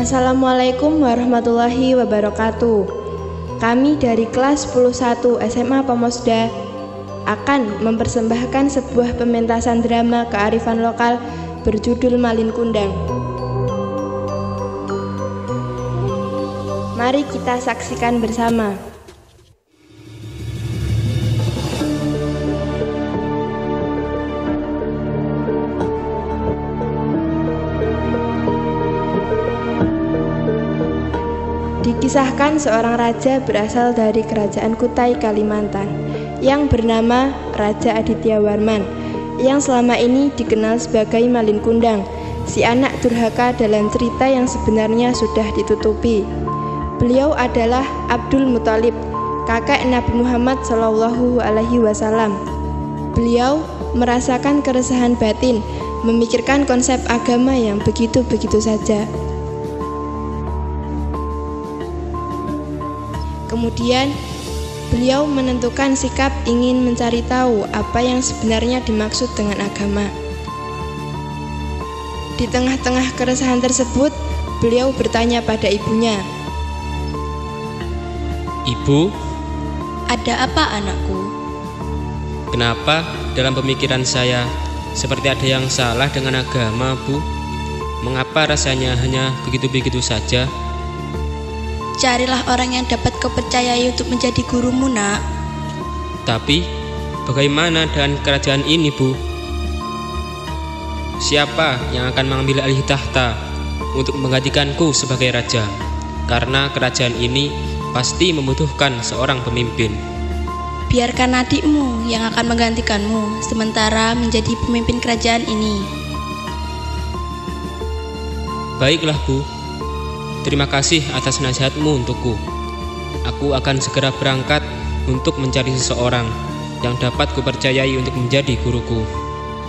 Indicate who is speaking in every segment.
Speaker 1: Assalamualaikum warahmatullahi wabarakatuh. Kami dari kelas 10-1 SMA Pemusda akan mempersembahkan sebuah pementasan drama kearifan lokal berjudul Malin Kundang. Mari kita saksikan bersama. Dikisahkan seorang raja berasal dari kerajaan Kutai, Kalimantan yang bernama Raja Aditya Warman, yang selama ini dikenal sebagai Malin Kundang, si anak durhaka dalam cerita yang sebenarnya sudah ditutupi. Beliau adalah Abdul Muthalib, kakek Nabi Muhammad SAW. Beliau merasakan keresahan batin, memikirkan konsep agama yang begitu-begitu saja. Kemudian, beliau menentukan sikap ingin mencari tahu apa yang sebenarnya dimaksud dengan agama. Di tengah-tengah keresahan tersebut, beliau bertanya pada ibunya,
Speaker 2: "Ibu,
Speaker 3: ada apa anakku?"
Speaker 2: kenapa dalam pemikiran saya seperti ada yang salah dengan agama, Bu? Mengapa rasanya hanya begitu-begitu saja?
Speaker 3: Carilah orang yang dapat kau percayai untuk menjadi gurumu, nak.
Speaker 2: Tapi, bagaimana dengan kerajaan ini, Bu? Siapa yang akan mengambil alih tahta untuk menggantikanku sebagai raja? Karena kerajaan ini pasti membutuhkan seorang pemimpin.
Speaker 3: Biarkan adikmu yang akan menggantikanmu sementara menjadi pemimpin kerajaan ini.
Speaker 2: Baiklah, Bu. Terima kasih atas nasihatmu untukku. Aku akan segera berangkat untuk mencari seseorang yang dapat kupercayai untuk menjadi guruku.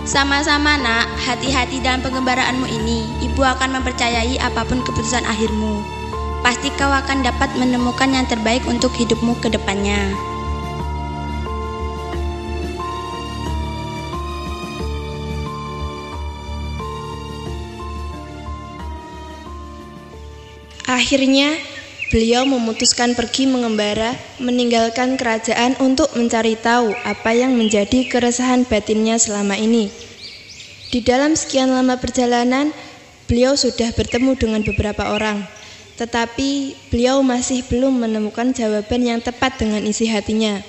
Speaker 3: Sama-sama, nak. Hati-hati dalam pengembaraanmu ini. Ibu akan mempercayai apapun keputusan akhirmu. Pasti kau akan dapat menemukan yang terbaik untuk hidupmu ke depannya.
Speaker 1: Akhirnya, beliau memutuskan pergi mengembara, meninggalkan kerajaan untuk mencari tahu apa yang menjadi keresahan batinnya selama ini. Di dalam sekian lama perjalanan, beliau sudah bertemu dengan beberapa orang, tetapi beliau masih belum menemukan jawaban yang tepat dengan isi hatinya.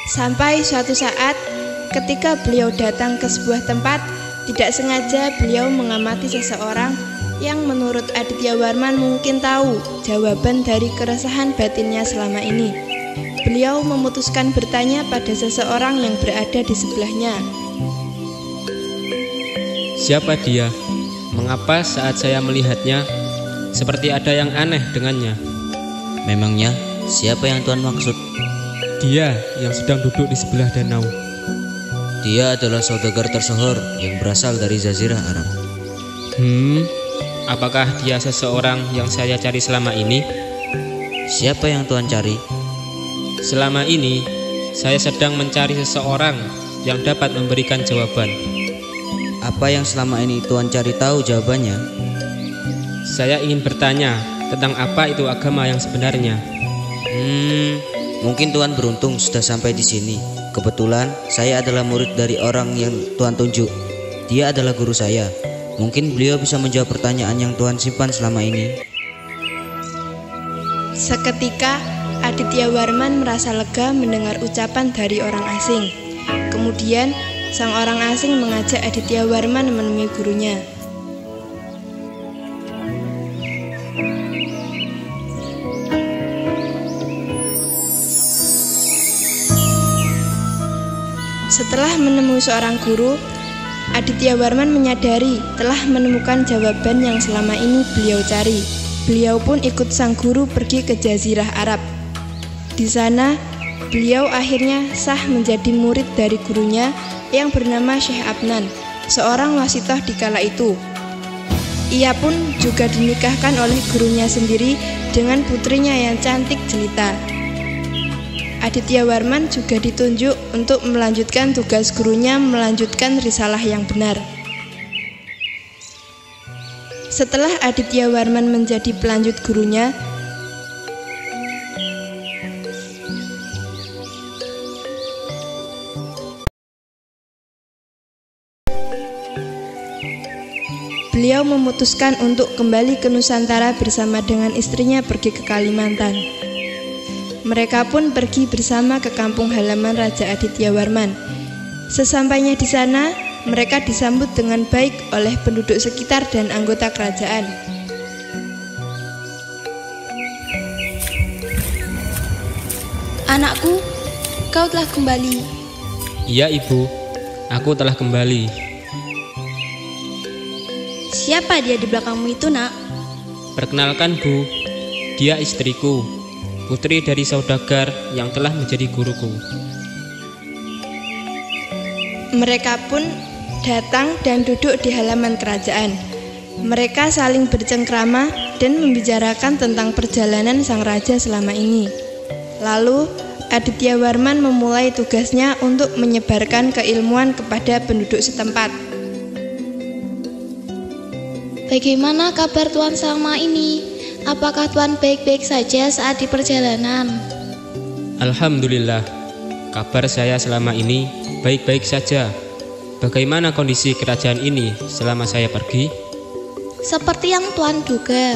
Speaker 1: Sampai suatu saat, ketika beliau datang ke sebuah tempat, tidak sengaja beliau mengamati seseorang yang menurut Aditya Warman mungkin tahu jawaban dari keresahan batinnya selama ini. Beliau memutuskan bertanya pada seseorang yang berada di sebelahnya.
Speaker 2: Siapa dia? Mengapa saat saya melihatnya seperti ada yang aneh dengannya?
Speaker 4: Memangnya siapa yang Tuhan maksud?
Speaker 2: Dia yang sedang duduk di sebelah danau.
Speaker 4: Dia adalah saudagar tersohor yang berasal dari Jazirah Arab.
Speaker 2: Apakah dia seseorang yang saya cari selama ini?
Speaker 4: Siapa yang Tuhan cari?
Speaker 2: Selama ini, saya sedang mencari seseorang yang dapat memberikan jawaban.
Speaker 4: Apa yang selama ini Tuhan cari tahu jawabannya?
Speaker 2: Saya ingin bertanya tentang apa itu agama yang sebenarnya.
Speaker 4: Mungkin Tuhan beruntung sudah sampai di sini. Kebetulan saya adalah murid dari orang yang Tuhan tunjuk. Dia adalah guru saya. Mungkin beliau bisa menjawab pertanyaan yang Tuhan simpan selama ini.
Speaker 1: Seketika, Aditya Warman merasa lega mendengar ucapan dari orang asing. Kemudian, sang orang asing mengajak Aditya Warman menemui gurunya. Setelah menemui seorang guru, Aditya Warman menyadari telah menemukan jawaban yang selama ini beliau cari. Beliau pun ikut sang guru pergi ke Jazirah Arab. Di sana, beliau akhirnya sah menjadi murid dari gurunya yang bernama Syekh Adnan, seorang wasitoh di kala itu. Ia pun juga dinikahkan oleh gurunya sendiri dengan putrinya yang cantik jelita. Aditya Warman juga ditunjuk untuk melanjutkan tugas gurunya melanjutkan risalah yang benar. Setelah Aditya Warman menjadi pelanjut gurunya, beliau memutuskan untuk kembali ke Nusantara bersama dengan istrinya pergi ke Kalimantan. Mereka pun pergi bersama ke kampung halaman Raja Aditya Warman. Sesampainya di sana, mereka disambut dengan baik oleh penduduk sekitar dan anggota kerajaan.
Speaker 3: Anakku, kau telah kembali.
Speaker 2: Iya ibu, aku telah kembali.
Speaker 3: Siapa dia di belakangmu itu, nak?
Speaker 2: Perkenalkan Bu, dia istriku, putri dari saudagar yang telah menjadi guruku.
Speaker 1: Mereka pun datang dan duduk di halaman kerajaan. Mereka saling bercengkrama dan membicarakan tentang perjalanan sang raja selama ini. Lalu, Aditya Warman memulai tugasnya untuk menyebarkan keilmuan kepada penduduk setempat.
Speaker 5: Bagaimana kabar Tuan selama ini? Apakah Tuan baik-baik saja saat di perjalanan?
Speaker 2: Alhamdulillah, kabar saya selama ini baik-baik saja. Bagaimana kondisi kerajaan ini selama saya pergi?
Speaker 5: Seperti yang Tuan duga,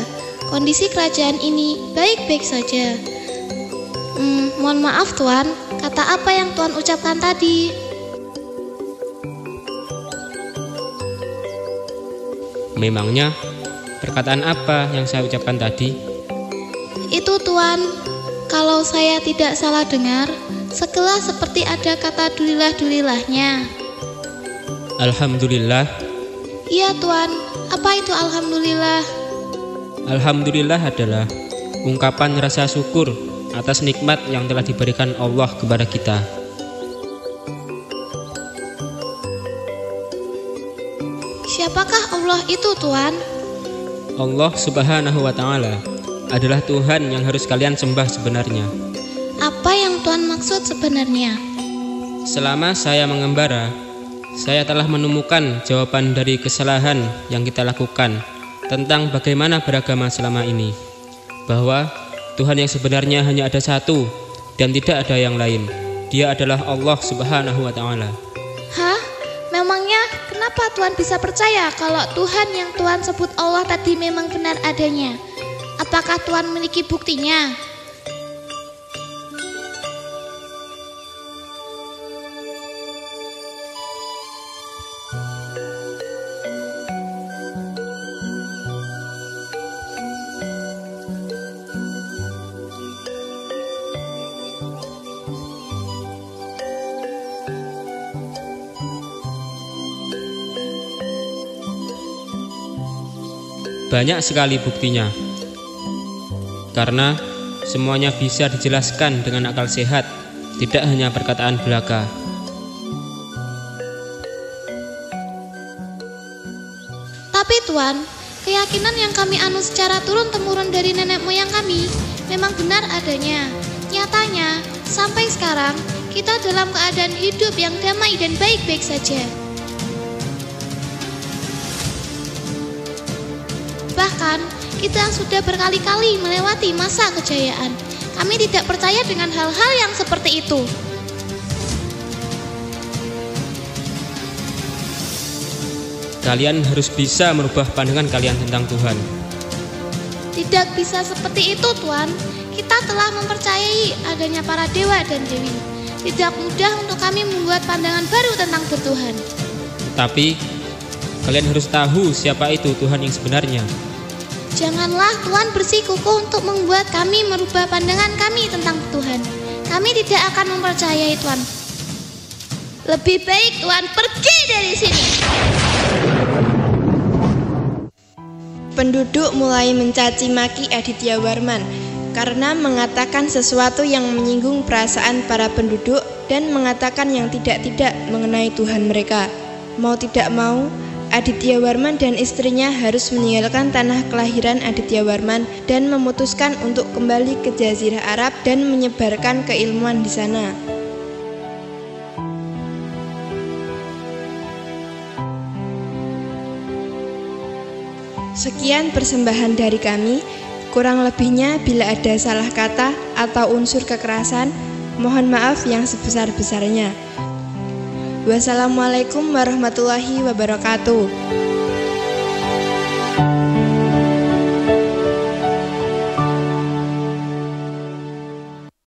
Speaker 5: kondisi kerajaan ini baik-baik saja. Mohon maaf Tuan, kata apa yang Tuan ucapkan tadi?
Speaker 2: Memangnya perkataan apa yang saya ucapkan tadi?
Speaker 5: Itu Tuan, kalau saya tidak salah dengar, sekelas seperti ada kata dulilah-dulilahnya.
Speaker 2: Alhamdulillah.
Speaker 5: Iya Tuan, apa itu alhamdulillah?
Speaker 2: Alhamdulillah adalah ungkapan rasa syukur atas nikmat yang telah diberikan Allah kepada kita.
Speaker 5: Siapakah Allah itu Tuan?
Speaker 2: Allah Subhanahu wa Ta'ala adalah Tuhan yang harus kalian sembah sebenarnya.
Speaker 5: Apa yang Tuan maksud sebenarnya?
Speaker 2: Selama saya mengembara, saya telah menemukan jawaban dari kesalahan yang kita lakukan tentang bagaimana beragama selama ini, bahwa Tuhan yang sebenarnya hanya ada satu dan tidak ada yang lain. Dia adalah Allah Subhanahu wa Ta'ala.
Speaker 5: Hah? Memangnya kenapa Tuan bisa percaya kalau Tuhan yang Tuan sebut Allah tadi memang benar adanya? Apakah Tuan memiliki buktinya?
Speaker 2: Banyak sekali buktinya, karena semuanya bisa dijelaskan dengan akal sehat, tidak hanya perkataan belaka.
Speaker 5: Tapi Tuan, keyakinan yang kami anut secara turun-temurun dari nenek moyang kami memang benar adanya. Nyatanya, sampai sekarang kita dalam keadaan hidup yang damai dan baik-baik saja. Bahkan, kita sudah berkali-kali melewati masa kejayaan. Kami tidak percaya dengan hal-hal yang seperti itu.
Speaker 2: Kalian harus bisa merubah pandangan kalian tentang Tuhan.
Speaker 5: Tidak bisa seperti itu, Tuan. Kita telah mempercayai adanya para dewa dan dewi. Tidak mudah untuk kami membuat pandangan baru tentang bertuhan.
Speaker 2: Tapi, kalian harus tahu siapa itu Tuhan yang sebenarnya.
Speaker 5: Janganlah Tuan bersikukuh untuk membuat kami merubah pandangan kami tentang Tuhan. Kami tidak akan mempercayai Tuan. Lebih baik Tuan pergi dari sini.
Speaker 1: Penduduk mulai mencaci maki Aditya Warman karena mengatakan sesuatu yang menyinggung perasaan para penduduk dan mengatakan yang tidak-tidak mengenai Tuhan mereka. Mau tidak mau, Adityawarman dan istrinya harus meninggalkan tanah kelahiran Adityawarman dan memutuskan untuk kembali ke Jazirah Arab dan menyebarkan keilmuan di sana. Sekian persembahan dari kami. Kurang lebihnya bila ada salah kata atau unsur kekerasan, mohon maaf yang sebesar-besarnya. Wassalamualaikum warahmatullahi wabarakatuh.